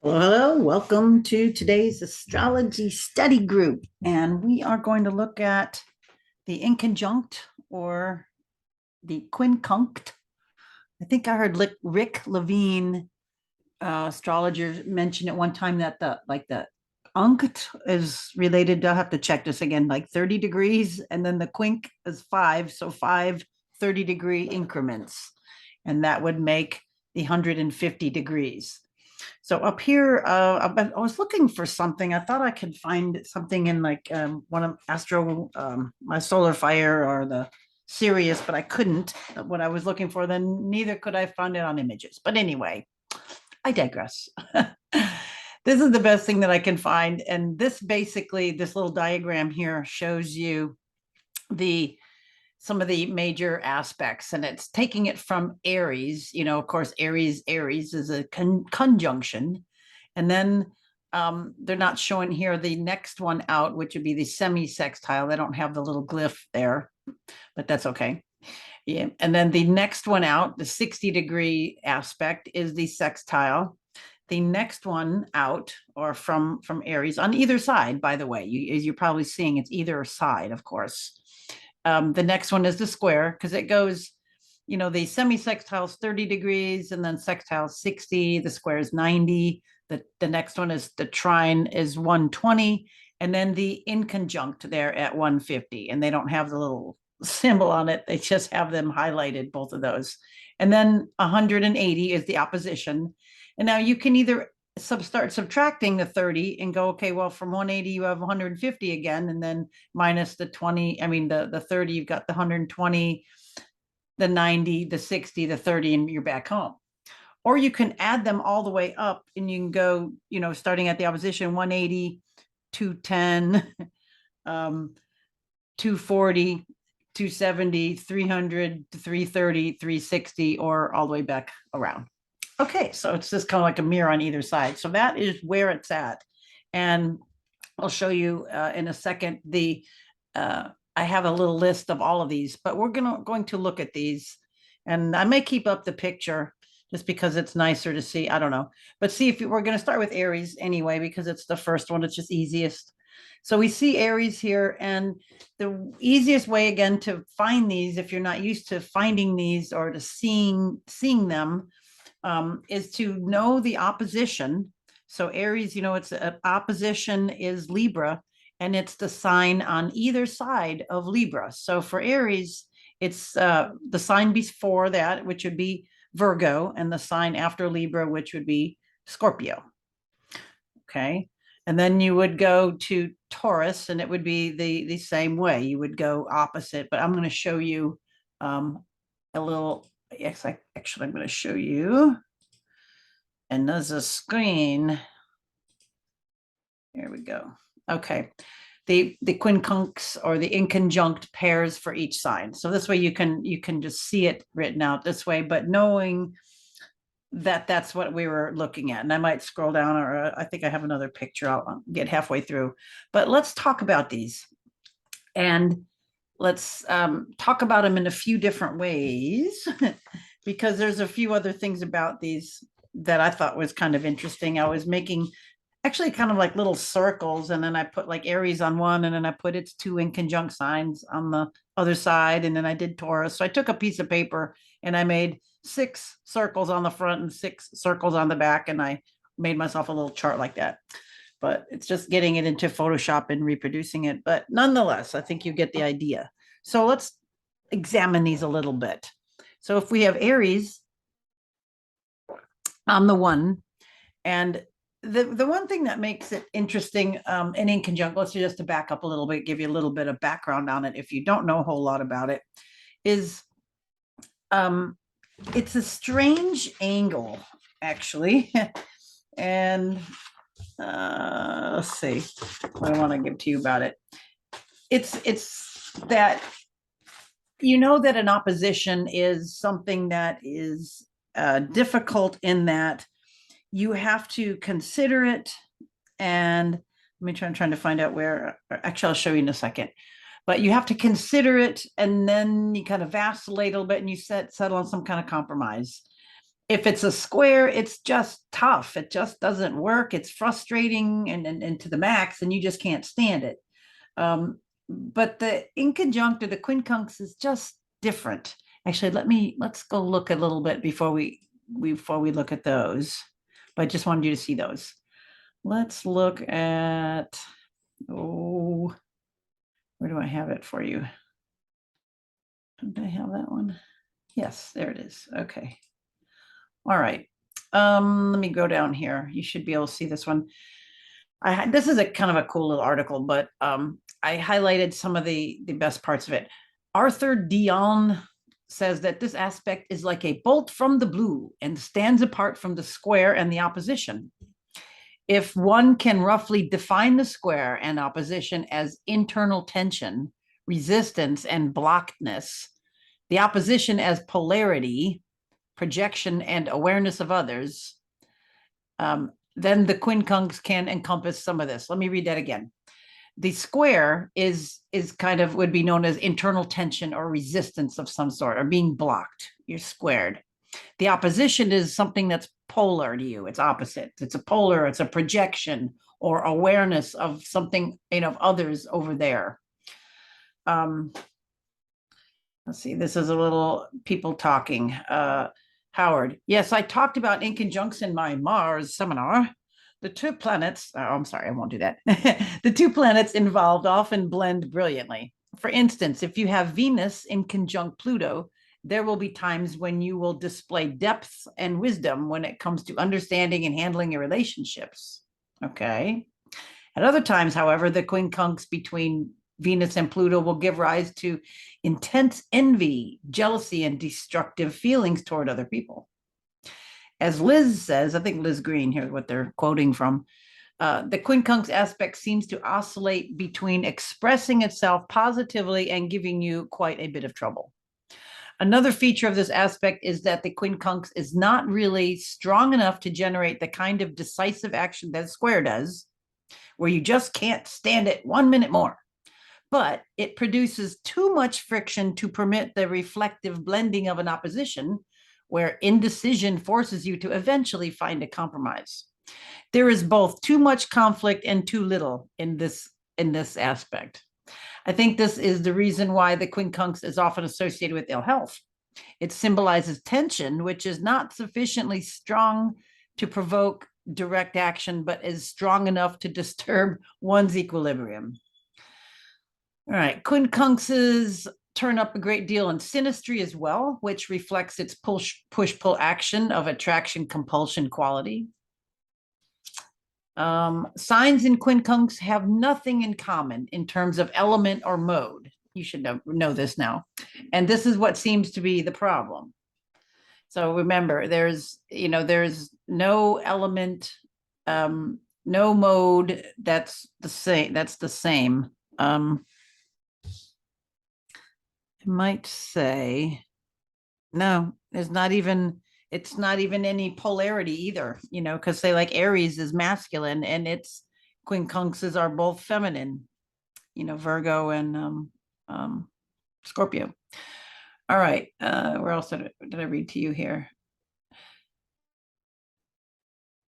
Hello, welcome to today's astrology study group. And we are going to look at the inconjunct or the quincunct. I think I heard Rick Levine, astrologer, mention at one time that the unct is related. I'll have to check this again, like 30 degrees, and then the quinc is five. So five 30-degree increments. And that would make the 150 degrees. So up here, I was looking for something. I thought I could find something in like one of my solar fire or the Sirius, but I couldn't. What I was looking for, then neither could I find it on images. But anyway, I digress. This is the best thing that I can find, and this little diagram here shows you the some of the major aspects, and it's taking it from Aries. Of course, Aries is a conjunction, and then they're not showing here the next one out, which would be the semi-sextile. They don't have the little glyph there, but that's okay. Yeah, and then the next one out, the 60-degree aspect, is the sextile. The next one out, or from Aries, on either side, by the way, as you're probably seeing, it's either side, of course. The next one is the square, because it goes, the semi-sextile is 30 degrees, and then sextile 60, the square is 90. The next one is the trine is 120, and then the inconjunct there at 150. And they don't have the little symbol on it. They just have them highlighted, both of those. And then 180 is the opposition. And now you can either start subtracting the 30 and go, okay, well, from 180 you have 150 again, and then minus the 20, the 30, you've got the 120, the 90, the 60, the 30, and you're back home. Or you can add them all the way up, and you can go, starting at the opposition, 180, 210, 240, 270, 300, 330, 360, or all the way back around. Okay, so it's just kind of like a mirror on either side. So that is where it's at. And I'll show you in a second I have a little list of all of these, but we're going to look at these. And I may keep up the picture just because it's nicer to see. I don't know. But see, if we're going to start with Aries anyway, because it's the first one, it's just easiest. So we see Aries here, and the easiest way, again, to find these, if you're not used to finding these or to seeing them, is to know the opposition. So Aries, it's opposition is Libra, and it's the sign on either side of Libra. So for Aries, it's the sign before that, which would be Virgo, and the sign after Libra, which would be Scorpio. Okay. And then you would go to Taurus, and it would be the same way. You would go opposite, but I'm going to show you a little. Yes, I'm going to show you another screen. Here we go. Okay. The quincunx or the inconjunct pairs for each sign. So this way you can just see it written out this way, but knowing that that's what we were looking at. And I might scroll down, or I think I have another picture. I'll get halfway through, but let's talk about these. And let's talk about them in a few different ways because there's a few other things about these that I thought was kind of interesting. I was making actually kind of like little circles, and then I put like Aries on one, and then I put its two inconjunct signs on the other side, and then I did Taurus. So I took a piece of paper and I made 6 circles on the front and 6 circles on the back, and I made myself a little chart like that. But it's just getting it into Photoshop and reproducing it. But nonetheless, I think you get the idea. So let's examine these a little bit. So if we have Aries on the one, and the one thing that makes it interesting and inconjunct, let's just to back up a little bit, give you a little bit of background on it if you don't know a whole lot about it, is it's a strange angle, actually. And let's see what I want to give to you about it. It's that that an opposition is something that is difficult in that you have to consider it. And let me try. I'm trying to find out where. Actually, I'll show you in a second. But you have to consider it, and then you kind of vacillate a little bit, and you settle on some kind of compromise. If it's a square, it's just tough. It just doesn't work. It's frustrating and to the max, and you just can't stand it. But the inconjunct or the quincunx is just different. Actually, let's go look a little bit before we look at those. But I just wanted you to see those. Let's look at, oh, where do I have it for you? Don't I have that one? Yes, there it is. Okay. All right. Let me go down here. You should be able to see this one. This is a kind of a cool little article, but I highlighted some of the best parts of it. Arthur Dion says that this aspect is like a bolt from the blue and stands apart from the square and the opposition. If one can roughly define the square and opposition as internal tension, resistance, and blockedness, the opposition as polarity, projection, and awareness of others, then the quincunx can encompass some of this. Let me read that again. The square is kind of would be known as internal tension or resistance of some sort, or being blocked. You're squared. The opposition is something that's polar to you. It's opposite. It's a polar, it's a projection or awareness of something, of others over there. Let's see, this is a little people talking. Howard, yes, I talked about inconjuncts in my Mars seminar. The two planets, I'm sorry, I won't do that. The two planets involved often blend brilliantly. For instance, if you have Venus in conjunct Pluto, there will be times when you will display depth and wisdom when it comes to understanding and handling your relationships. Okay. At other times, however, the quincunx between Venus and Pluto will give rise to intense envy, jealousy, and destructive feelings toward other people. As Liz says, I think Liz Green, here's what they're quoting from, the quincunx aspect seems to oscillate between expressing itself positively and giving you quite a bit of trouble. Another feature of this aspect is that the quincunx is not really strong enough to generate the kind of decisive action that a square does, where you just can't stand it 1 minute more. But it produces too much friction to permit the reflective blending of an opposition, where indecision forces you to eventually find a compromise. There is both too much conflict and too little in this aspect. I think this is the reason why the quincunx is often associated with ill health. It symbolizes tension, which is not sufficiently strong to provoke direct action, but is strong enough to disturb one's equilibrium. All right, quincunxes turn up a great deal in synastry as well, which reflects its push-pull action of attraction compulsion quality. Signs in quincunx have nothing in common in terms of element or mode. You should know this now. And this is what seems to be the problem. So remember, there's no element, no mode that's the same. I might say, no, it's not even any polarity either, because say like Aries is masculine and its quincunxes are both feminine, Virgo and Scorpio. All right, where else did I read to you here?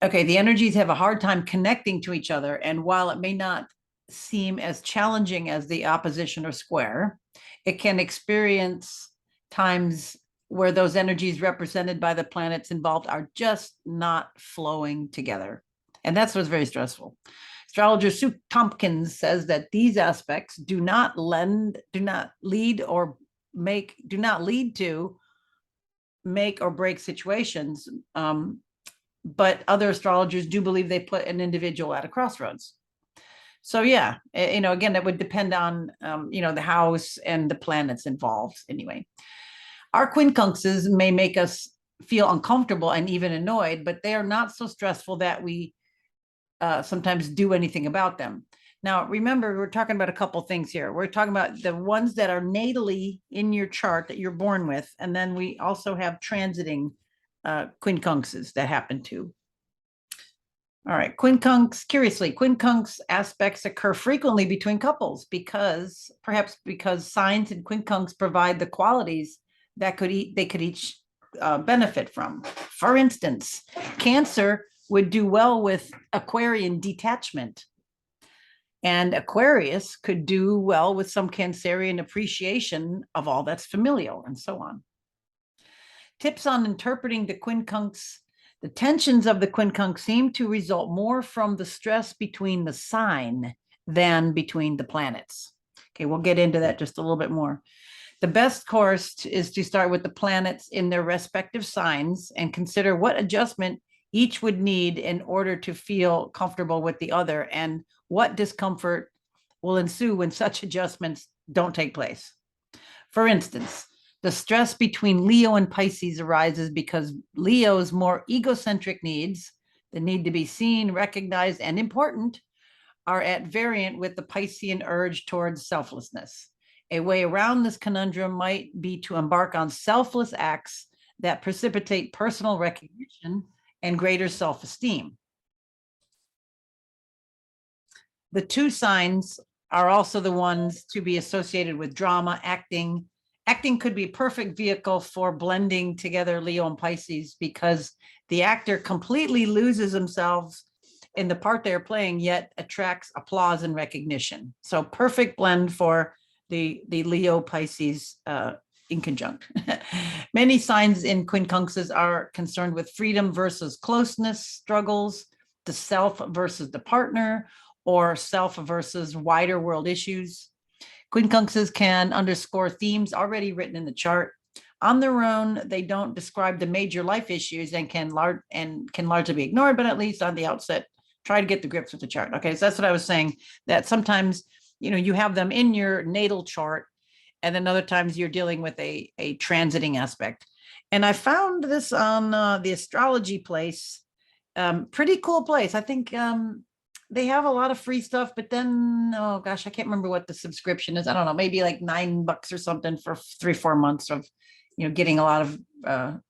Okay, the energies have a hard time connecting to each other, and while it may not seem as challenging as the opposition or square, it can experience times where those energies represented by the planets involved are just not flowing together. And that's what's very stressful. Astrologer Sue Tompkins says that these aspects do not lead to make or break situations. But other astrologers do believe they put an individual at a crossroads. So yeah, again, it would depend on, the house and the planets involved anyway. Our quincunxes may make us feel uncomfortable and even annoyed, but they are not so stressful that we sometimes do anything about them. Now, remember, we're talking about a couple things here. We're talking about the ones that are natally in your chart that you're born with, and then we also have transiting quincunxes that happen too. All right, curiously, quincunx aspects occur frequently between couples perhaps because signs and quincunx provide the qualities that they could each benefit from. For instance, Cancer would do well with Aquarian detachment. And Aquarius could do well with some Cancerian appreciation of all that's familial, and so on. Tips on interpreting the quincunx. The tensions of the quincunx seem to result more from the stress between the sign than between the planets. Okay, we'll get into that just a little bit more. The best course is to start with the planets in their respective signs and consider what adjustment each would need in order to feel comfortable with the other, and what discomfort will ensue when such adjustments don't take place. For instance, the stress between Leo and Pisces arises because Leo's more egocentric needs, the need to be seen, recognized, and important, are at variant with the Piscean urge towards selflessness. A way around this conundrum might be to embark on selfless acts that precipitate personal recognition and greater self-esteem. The two signs are also the ones to be associated with drama, acting. Acting could be a perfect vehicle for blending together Leo and Pisces, because the actor completely loses themselves in the part they're playing, yet attracts applause and recognition. So perfect blend for the Leo Pisces inconjunct. Many signs in quincunxes are concerned with freedom versus closeness struggles, the self versus the partner, or self versus wider world issues. Quincunxes can underscore themes already written in the chart. On their own, they don't describe the major life issues and can largely be ignored, but at least on the outset, try to get the grips with the chart. Okay, so that's what I was saying, that sometimes, you have them in your natal chart, and then other times you're dealing with a transiting aspect. And I found this on the astrology place, pretty cool place. I think they have a lot of free stuff, but then, oh gosh, I can't remember what the subscription is. I don't know, maybe like $9 or something for 3-4 months of, getting a lot of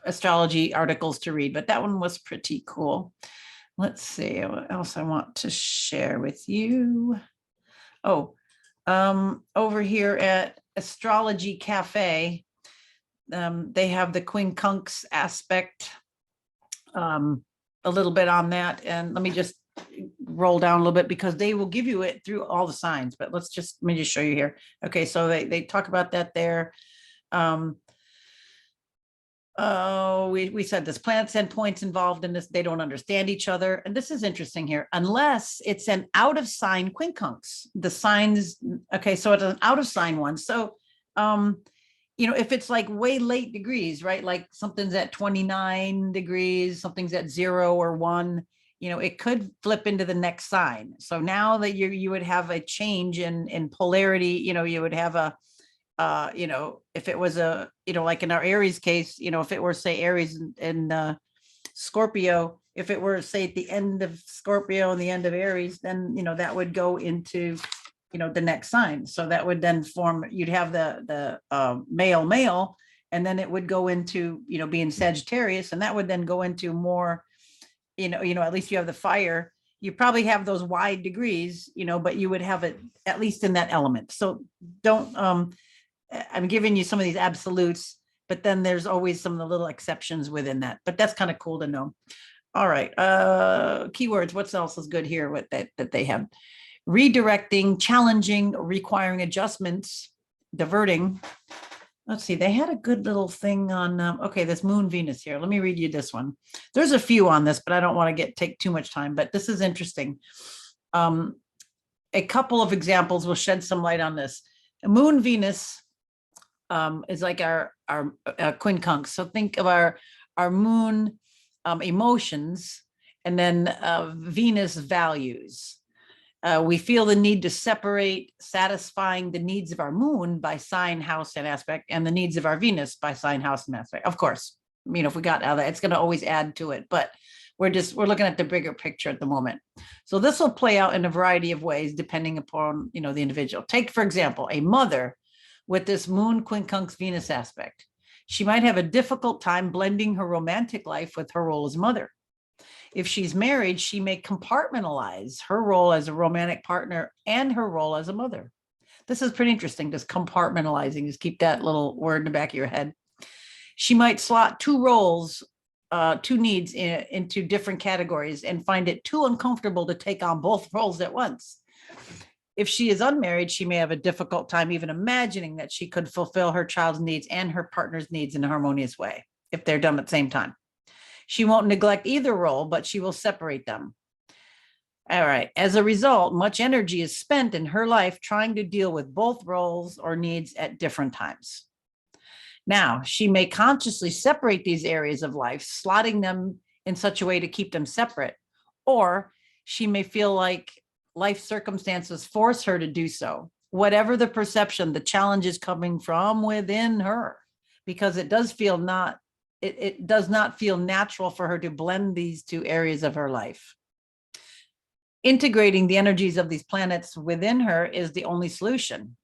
astrology articles to read. But that one was pretty cool. Let's see what else I want to share with you. Oh, over here at Astrology Cafe, they have the quincunx aspect, a little bit on that. And let me just roll down a little bit, because they will give you it through all the signs, but let me just show you here. Okay, so they talk about that there. We said this, planets and points involved in this, they don't understand each other. And this is interesting here, unless it's an out of sign quincunx. The signs, okay, so it's an out of sign one. So, if it's like way late degrees, right? Like something's at 29 degrees, something's at 0 or 1, it could flip into the next sign. So now that you would have a change in polarity, you would have a, if it was a, like in our Aries case, if it were, say, Aries and Scorpio, if it were, say, at the end of Scorpio and the end of Aries, then, that would go into, the next sign. So that would then form, you'd have the male, and then it would go into, being Sagittarius, and that would then go into more, at least you have the fire. You probably have those wide degrees, but you would have it at least in that element. So don't, I'm giving you some of these absolutes, but then there's always some of the little exceptions within that. But that's kind of cool to know. All right. Keywords. What else is good here with that they have? Redirecting, challenging, requiring adjustments, diverting. Let's see. They had a good little thing on, okay, this Moon Venus here. Let me read you this one. There's a few on this, but I don't want to take too much time, but this is interesting. A couple of examples will shed some light on this. Moon Venus is like our quincunx. So think of our moon emotions, and then Venus values. We feel the need to separate satisfying the needs of our moon by sign, house, and aspect, and the needs of our Venus by sign, house, and aspect. Of course, if we got out of that, it's going to always add to it, but we're looking at the bigger picture at the moment. So this will play out in a variety of ways depending upon, the individual. Take, for example, a mother with this moon quincunx Venus aspect. She might have a difficult time blending her romantic life with her role as mother. If she's married, she may compartmentalize her role as a romantic partner and her role as a mother. This is pretty interesting, just compartmentalizing. Just keep that little word in the back of your head. She might slot two roles, two needs into different categories and find it too uncomfortable to take on both roles at once. If she is unmarried, she may have a difficult time even imagining that she could fulfill her child's needs and her partner's needs in a harmonious way if they're done at the same time. She won't neglect either role, but she will separate them. All right. As a result, much energy is spent in her life trying to deal with both roles or needs at different times. Now, she may consciously separate these areas of life, slotting them in such a way to keep them separate, or she may feel like life circumstances force her to do so. Whatever the perception, the challenge is coming from within her, because it does not feel natural for her to blend these two areas of her life. Integrating the energies of these planets within her is the only solution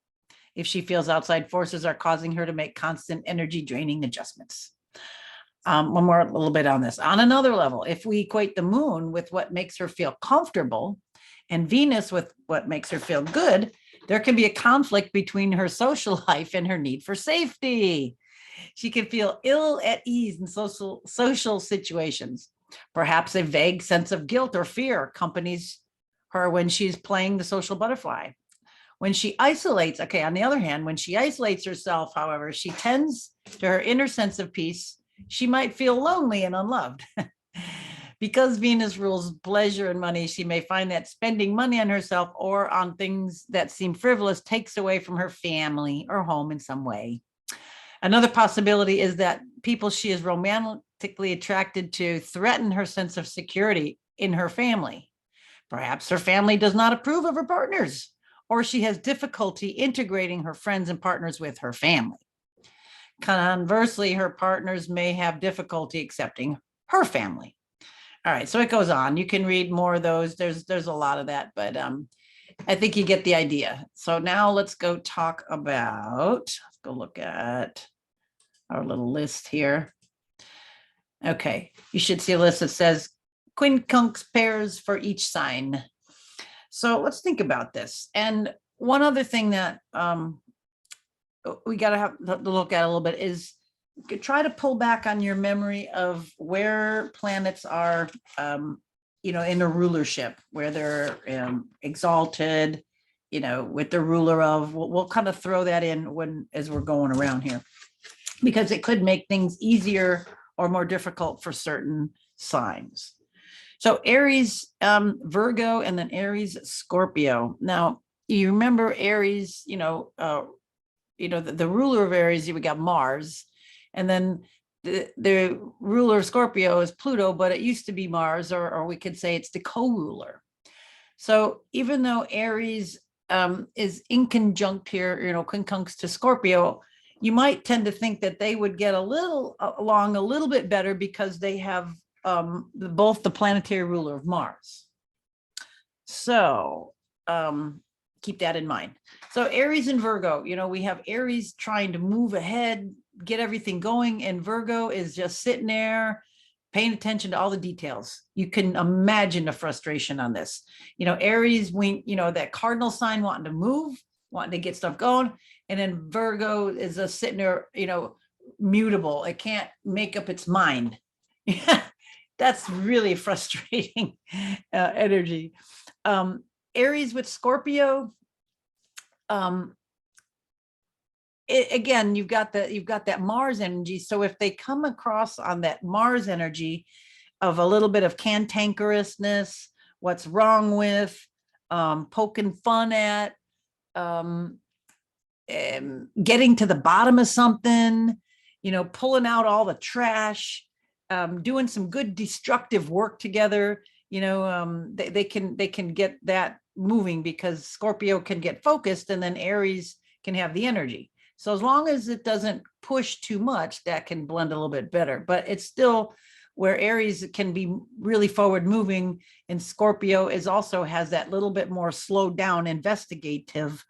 if she feels outside forces are causing her to make constant energy draining adjustments. One more little bit on this. On another level, if we equate the moon with what makes her feel comfortable and Venus with what makes her feel good, there can be a conflict between her social life and her need for safety. She can feel ill at ease in social situations. Perhaps a vague sense of guilt or fear accompanies her when she's playing the social butterfly. When she isolates, okay, on the other hand, when she isolates herself, however, she tends to her inner sense of peace. She might feel lonely and unloved. Because Venus rules pleasure and money, she may find that spending money on herself or on things that seem frivolous takes away from her family or home in some way. Another possibility is that people she is romantically attracted to threaten her sense of security in her family. Perhaps her family does not approve of her partners, or she has difficulty integrating her friends and partners with her family. Conversely, her partners may have difficulty accepting her family. All right, so it goes on. You can read more of those. There's a lot of that, but I think you get the idea. So now let's go talk about, let's go look at our little list here. Okay, you should see a list that says quincunx pairs for each sign. So let's think about this. And one other thing that we got to have to look at a little bit is try to pull back on your memory of where planets are, in a rulership, where they're exalted, with the ruler of. We'll kind of throw that in as we're going around here, because it could make things easier or more difficult for certain signs. So Aries, Virgo, and then Aries, Scorpio. Now, you remember Aries, the ruler of Aries, we got Mars, and then the ruler of Scorpio is Pluto, but it used to be Mars, or we could say it's the co-ruler. So even though Aries is inconjunct here, quincunx to Scorpio, you might tend to think that they would get along a little bit better because they have both the planetary ruler of Mars. So keep that in mind. So Aries and Virgo, we have Aries trying to move ahead, get everything going, and Virgo is just sitting there paying attention to all the details. You can imagine the frustration on this. Aries, that cardinal sign wanting to move, wanting to get stuff going, and then Virgo is just sitting there, mutable. It can't make up its mind. That's really frustrating energy. Aries with Scorpio, again, you've got that Mars energy. So if they come across on that Mars energy of a little bit of cantankerousness, what's wrong with, poking fun at, getting to the bottom of something, pulling out all the trash, doing some good destructive work together, they can get that moving, because Scorpio can get focused and then Aries can have the energy. So as long as it doesn't push too much, that can blend a little bit better. But it's still where Aries can be really forward moving, and Scorpio also has that little bit more slowed down investigative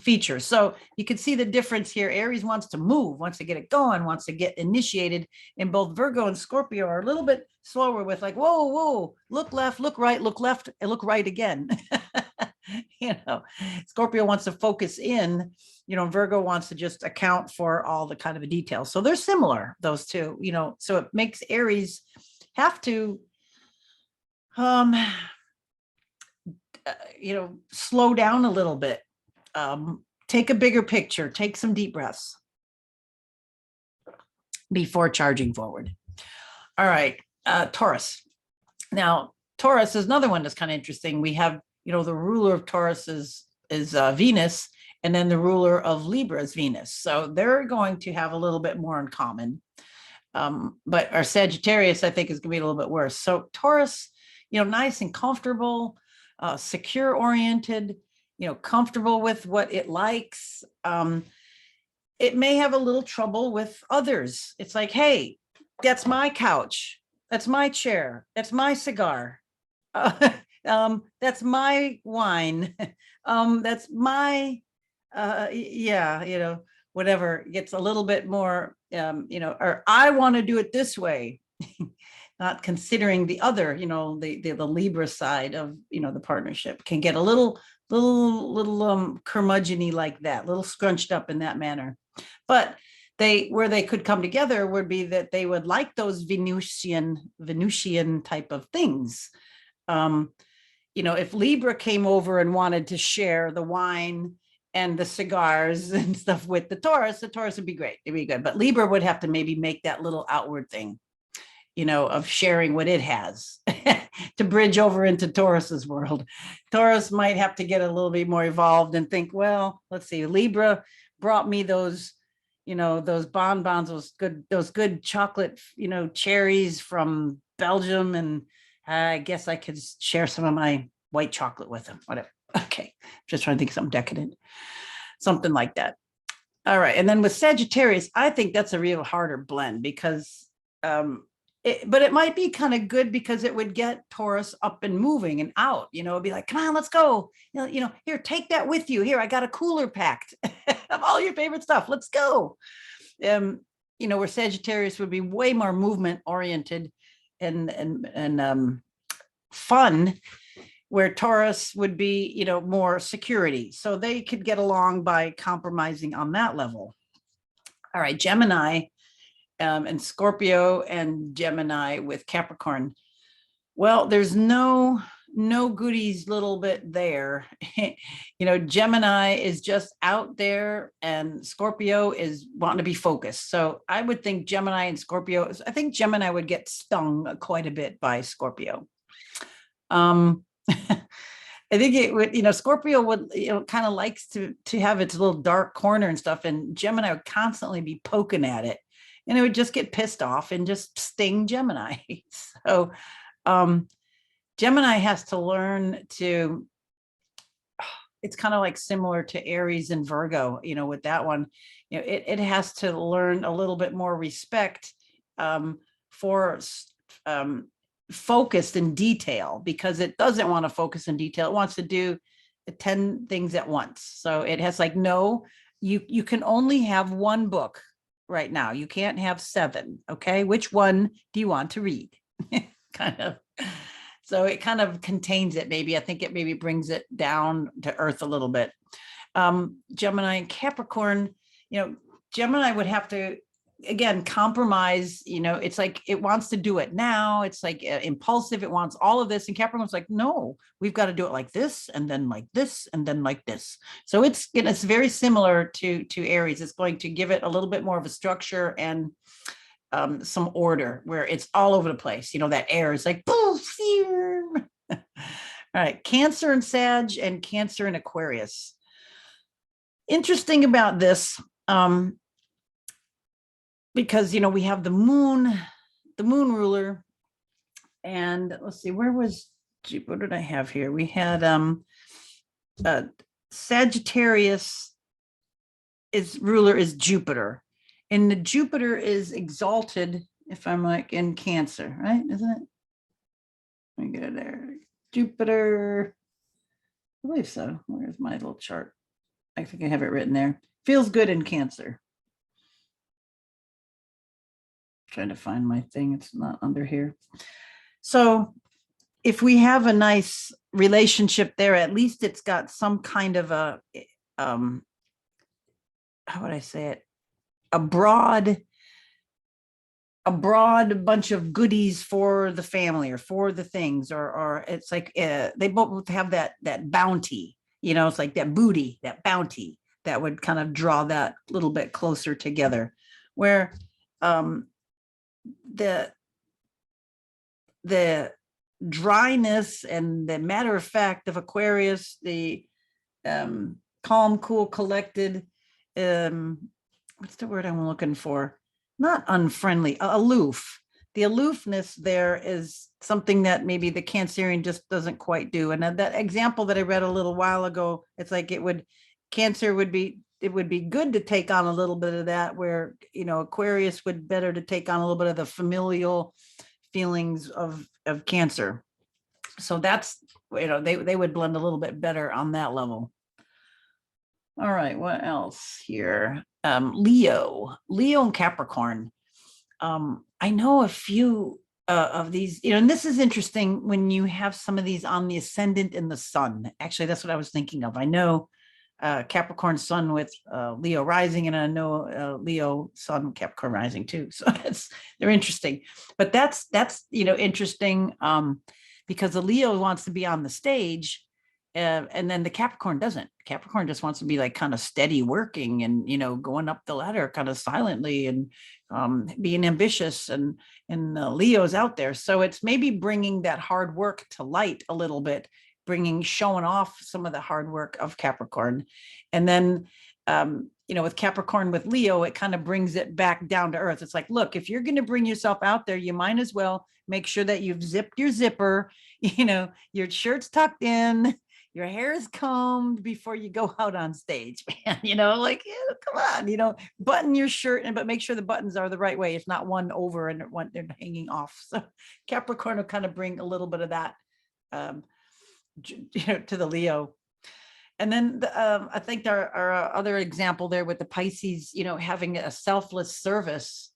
feature. So you can see the difference here. Aries wants to move, wants to get it going, wants to get initiated, and both Virgo and Scorpio are a little bit slower with like, whoa, look left, look right, look left, and look right again. Scorpio wants to focus in, Virgo wants to just account for all the kind of details. So they're similar, those two, so it makes Aries have to, slow down a little bit, take a bigger picture, take some deep breaths before charging forward. All right, Taurus. Now, Taurus is another one that's kind of interesting. We have, the ruler of Taurus is Venus, and then the ruler of Libra is Venus. So they're going to have a little bit more in common. But our Sagittarius, I think, is going to be a little bit worse. So Taurus, nice and comfortable, secure oriented, comfortable with what it likes. It may have a little trouble with others. It's like, hey, that's my couch. That's my chair. That's my cigar. That's my wine. That's my, whatever. Gets a little bit more, or I want to do it this way, not considering the other, the Libra side of, the partnership can get a little curmudgeon-y like that, little scrunched up in that manner. But where they could come together would be that they would like those Venusian type of things. If Libra came over and wanted to share the wine and the cigars and stuff with the Taurus would be great. It'd be good. But Libra would have to maybe make that little outward thing, of sharing what it has to bridge over into Taurus's world. Taurus might have to get a little bit more evolved and think, well, let's see, Libra brought me those, those bonbons, those good chocolate, cherries from Belgium. And I guess I could share some of my white chocolate with them, whatever. Okay. Just trying to think of something decadent, something like that. All right. And then with Sagittarius, I think that's a real harder blend because, but it might be kind of good because it would get Taurus up and moving and out, it'd be like, come on, let's go. Here, take that with you. Here, I got a cooler packed of all your favorite stuff. Let's go. Where Sagittarius would be way more movement oriented and fun, where Taurus would be, more security. So they could get along by compromising on that level. All right, Gemini. And Scorpio and Gemini with Capricorn. Well, there's no goodies little bit there. Gemini is just out there and Scorpio is wanting to be focused. So I would think Gemini and Scorpio, I think Gemini would get stung quite a bit by Scorpio. I think it would, Scorpio would, kind of likes to have its little dark corner and stuff, and Gemini would constantly be poking at it. And it would just get pissed off and just sting Gemini. So Gemini has to learn to, it's kind of like similar to Aries and Virgo, with that one, it has to learn a little bit more respect for focused in detail, because it doesn't want to focus in detail. It wants to do 10 things at once. So it has like, no, you can only have one book right now. You can't have 7. Okay. Which one do you want to read? Kind of. So it kind of contains it. Maybe I think it maybe brings it down to earth a little bit. Gemini and Capricorn, Gemini would have to, again, compromise, it's like it wants to do it now. It's like impulsive. It wants all of this. And Capricorn's like, no, we've got to do it like this, and then like this, and then like this. So it's very similar to Aries. It's going to give it a little bit more of a structure and some order, where it's all over the place. That air is like, poof, all right, Cancer and Sag and Cancer and Aquarius. Interesting about this, because we have the moon ruler, and let's see, where was, what did I have here? We had Sagittarius ruler is Jupiter, and the Jupiter is exalted, if I'm like in Cancer, right? Isn't it? Let me get there. Jupiter, I believe so. Where's my little chart? I think I have it written there. Feels good in Cancer. Trying to find my thing. It's not under here. So if we have a nice relationship there. At least it's got some kind of how would I say it? A broad bunch of goodies for the family or for the things, or it's like they both have that bounty, it's like that booty, that bounty that would kind of draw that little bit closer together, where the the dryness and the matter of fact of Aquarius, the calm, cool, collected, what's the word I'm looking for? Not unfriendly, aloof. The aloofness there is something that maybe the Cancerian just doesn't quite do. And that example that I read a little while ago, it's like Cancer would be, it would be good to take on a little bit of that, where, Aquarius would better to take on a little bit of the familial feelings of Cancer. So that's, they would blend a little bit better on that level. All right, what else here? Leo and Capricorn. I know a few of these, and this is interesting when you have some of these on the ascendant in the sun. Actually, that's what I was thinking of. I know Capricorn sun with Leo rising, and I know Leo sun Capricorn rising too. So they're interesting. But that's interesting because the Leo wants to be on the stage. And then the Capricorn doesn't. Capricorn just wants to be like kind of steady working and, going up the ladder kind of silently and being ambitious, and Leo's out there. So it's maybe bringing that hard work to light a little bit, showing off some of the hard work of Capricorn. And then, with Capricorn with Leo, it kind of brings it back down to earth. It's like, look, if you're going to bring yourself out there, you might as well make sure that you've zipped your zipper, your shirt's tucked in, your hair is combed before you go out on stage, man. Come on, button your shirt, but make sure the buttons are the right way. It's not one over and they're hanging off. So Capricorn will kind of bring a little bit of that, to the Leo. And then I think there are other example there with the Pisces, having a selfless service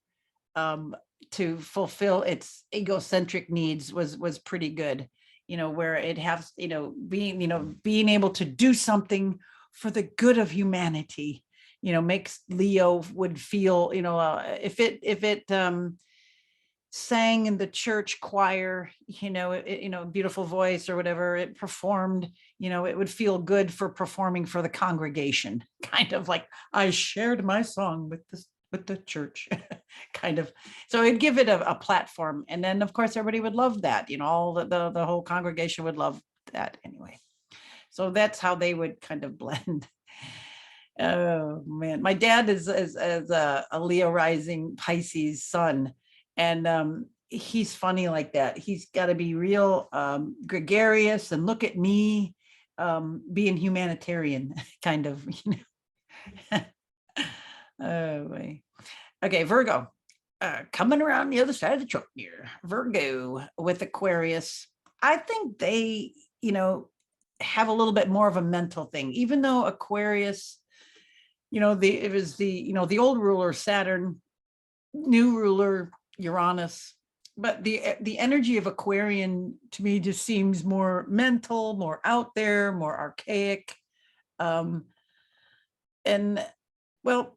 to fulfill its egocentric needs was pretty good. Where it has, being able to do something for the good of humanity, makes Leo would feel, if it sang in the church choir, beautiful voice or whatever it performed, it would feel good for performing for the congregation, kind of like I shared my song with the church, kind of. So it'd give it a platform, and then of course everybody would love that, all the whole congregation would love that anyway. So that's how they would kind of blend. Oh man, my dad is a Leo rising Pisces sun, and he's funny like that. He's got to be real gregarious and look at me being humanitarian, kind of. Oh boy. Okay, Virgo, coming around the other side of the truck here. Virgo with Aquarius. I think they, have a little bit more of a mental thing, even though Aquarius, it was the old ruler Saturn, new ruler Uranus, but the energy of Aquarian to me just seems more mental, more out there, more archaic, and well,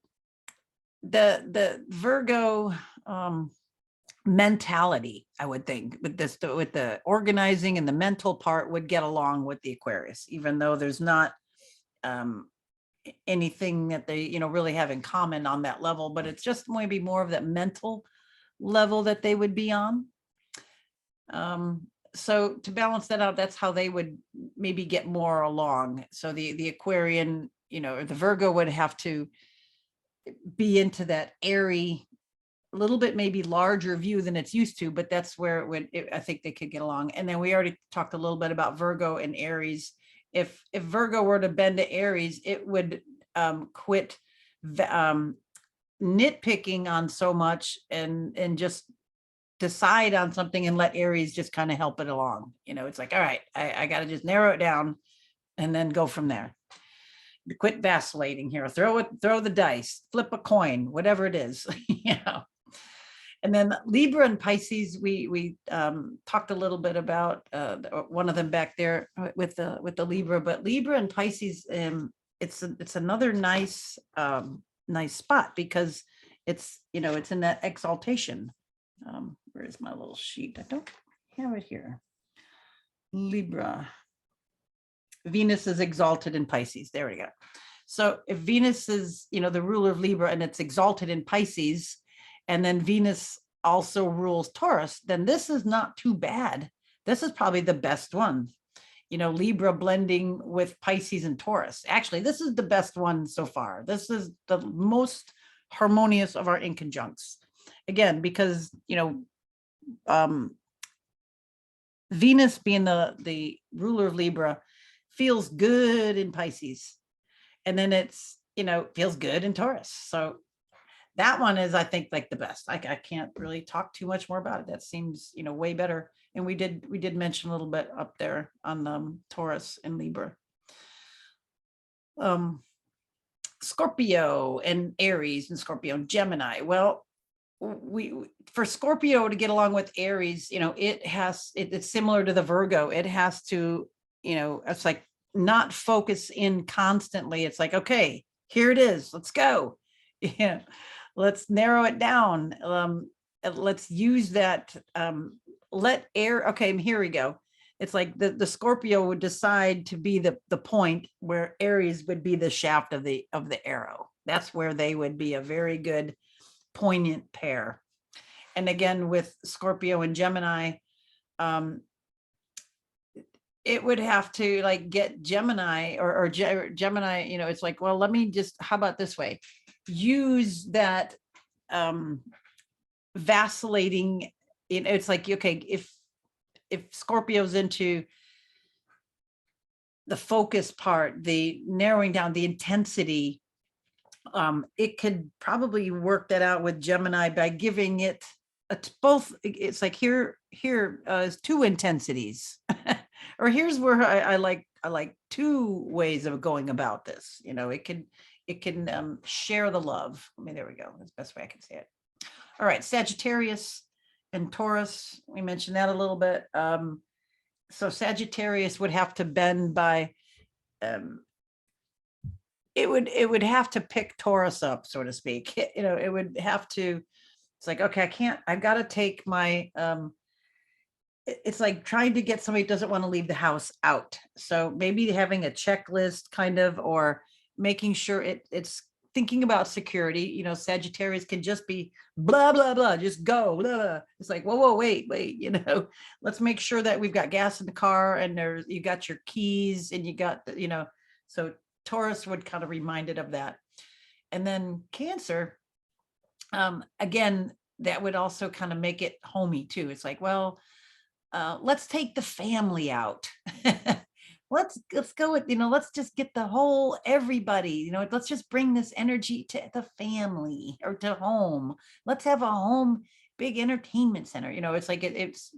the Virgo mentality, I would think, with the organizing and the mental part would get along with the Aquarius, even though there's not anything that they really have in common on that level, but it's just maybe more of that mental level that they would be on. So to balance that out, that's how they would maybe get more along. So the Aquarian, or the Virgo would have to be into that airy, a little bit maybe larger view than it's used to, but that's where I think they could get along. And then we already talked a little bit about Virgo and Aries. If Virgo were to bend to Aries, it would quit nitpicking on so much and just decide on something and let Aries just kind of help it along. It's like, all right, I got to just narrow it down and then go from there. Quit vacillating here. Throw the dice, flip a coin, whatever it is. And then Libra and Pisces, we talked a little bit about one of them back there with the Libra, but Libra and Pisces, it's another nice nice spot because it's it's in that exaltation. Where's my little sheet? I don't have it here. Libra. Venus is exalted in Pisces. There we go. So if Venus is, the ruler of Libra and it's exalted in Pisces, and then Venus also rules Taurus, then this is not too bad. This is probably the best one. Libra blending with Pisces and Taurus. Actually, this is the best one so far. This is the most harmonious of our inconjuncts. Again, because, Venus being the ruler of Libra feels good in Pisces. And then it's, feels good in Taurus. So that one is, I think, like the best. I can't really talk too much more about it. That seems, way better. And we did mention a little bit up there on Taurus and Libra. Scorpio and Aries and Scorpio and Gemini. Well, for Scorpio to get along with Aries, it's similar to the Virgo. It has to, it's like not focus in constantly. It's like, okay, here it is. Let's go. Yeah. Let's narrow it down. Let's use that. Let air. Okay, here we go. It's like the Scorpio would decide to be the point where Aries would be the shaft of the arrow. That's where they would be a very good poignant pair. And again, with Scorpio and Gemini, it would have to like get Gemini or Gemini, it's like, well, let me just, how about this way? Use that vacillating, it's like, okay, if Scorpio's into the focus part, the narrowing down, the intensity, it could probably work that out with Gemini by giving it both. It's like here is two intensities, or here's where I like two ways of going about this. It can share the love. I mean, there we go. That's the best way I can say it. All right, Sagittarius and Taurus. We mentioned that a little bit. So Sagittarius would have to bend by. It would have to pick Taurus up, so to speak. It would have to. It's like, okay, I've got to take my. It's like trying to get somebody who doesn't want to leave the house out. So maybe having a checklist kind of, or making sure it's thinking about security. Sagittarius can just be blah, blah, blah, just go. Blah, blah. It's like, whoa, wait. Let's make sure that we've got gas in the car and you got your keys and you got, so Taurus would kind of remind it of that. And then Cancer, again, that would also kind of make it homey too. It's like, well, let's take the family out. let's go with, let's just get the whole everybody, let's just bring this energy to the family or to home. Let's have a home big entertainment center. It's like it's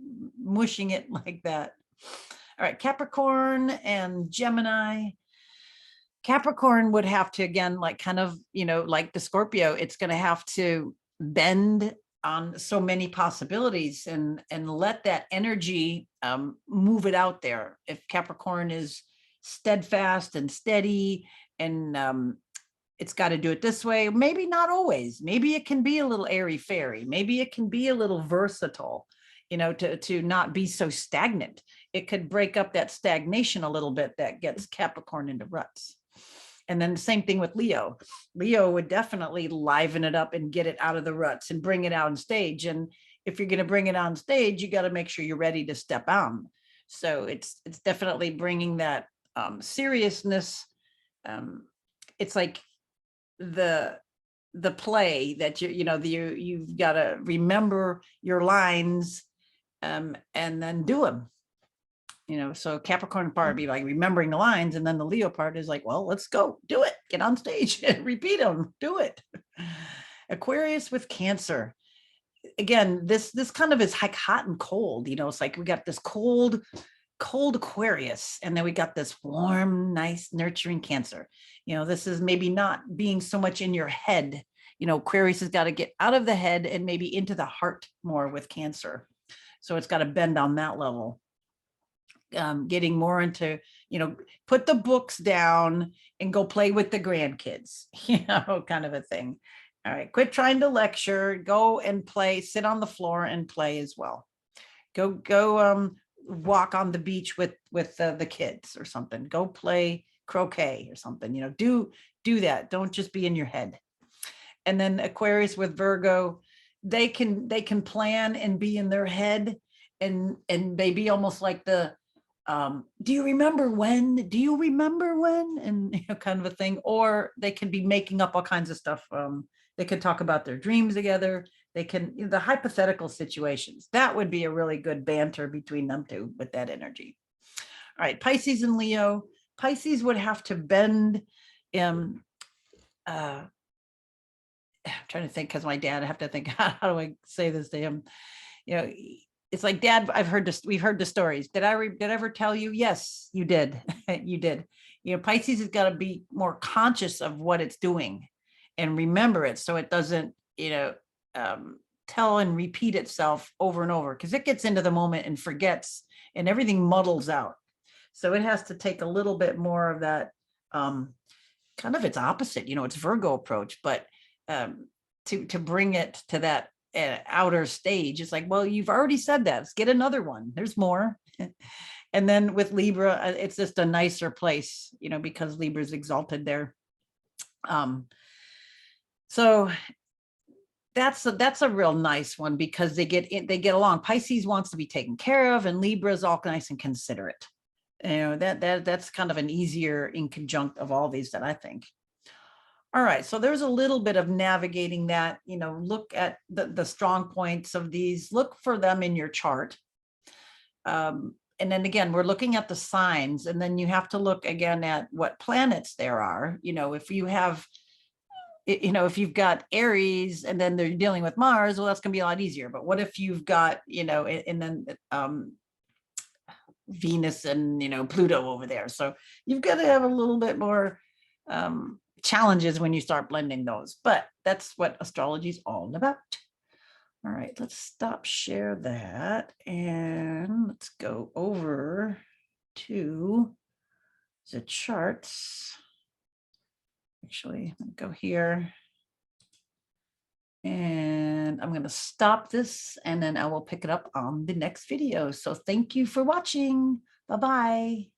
mushing it like that. All right, Capricorn and Gemini. Capricorn would have to, again, like kind of, like the Scorpio, it's going to have to bend on so many possibilities and let that energy move it out there. If Capricorn is steadfast and steady and it's got to do it this way, maybe not always. Maybe it can be a little airy fairy. Maybe it can be a little versatile, to not be so stagnant. It could break up that stagnation a little bit that gets Capricorn into ruts. And then the same thing with Leo. Leo would definitely liven it up and get it out of the ruts and bring it out on stage. And if you're going to bring it on stage, you got to make sure you're ready to step on. So it's definitely bringing that seriousness. It's like the play that you've got to remember your lines and then do them. So Capricorn part would be like remembering the lines, and then the Leo part is like, well, let's go, do it, get on stage and repeat them, do it. Aquarius with Cancer. Again, this kind of is like hot and cold, it's like we got this cold Aquarius, and then we got this warm, nice, nurturing Cancer. This is maybe not being so much in your head, Aquarius has got to get out of the head and maybe into the heart more with Cancer. So it's got to bend on that level. Getting more into, put the books down and go play with the grandkids, kind of a thing. All right, quit trying to lecture, go and play, sit on the floor and play as well. Go walk on the beach with the kids or something. Go play croquet or something, do that. Don't just be in your head. And then Aquarius with Virgo, they can plan and be in their head, and they be almost like the do you remember when, and kind of a thing. Or they can be making up all kinds of stuff. They can talk about their dreams together. They can, the hypothetical situations, that would be a really good banter between them two with that energy. All right, Pisces and Leo. Pisces would have to bend. I'm trying to think, because my dad, I have to think, how do I say this to him? It's like, Dad, we've heard the stories. Did I ever tell you? Yes, you did. You did. Pisces has got to be more conscious of what it's doing and remember it, so it doesn't, tell and repeat itself over and over, because it gets into the moment and forgets, and everything muddles out. So it has to take a little bit more of that, kind of its opposite, its Virgo approach, but to bring it to that outer stage. It's like, well, you've already said that. Let's get another one. There's more. And then with Libra, it's just a nicer place, because Libra's exalted there. So that's a real nice one, because they get along. Pisces wants to be taken care of, and Libra's all nice and considerate. That's kind of an easier inconjunct of all these that I think. All right, so there's a little bit of navigating that, look at the strong points of these, look for them in your chart. And then again, we're looking at the signs, and then you have to look again at what planets there are. If you have, if you've got Aries and then they're dealing with Mars, well, that's gonna be a lot easier. But what if you've got, and then Venus and, Pluto over there? So you've got to have a little bit more, challenges when you start blending those, but that's what astrology is all about. All right, let's stop share that, and let's go over to the charts. Actually, I'm gonna go here, and I'm going to stop this, and then I will pick it up on the next video. So thank you for watching. Bye-bye.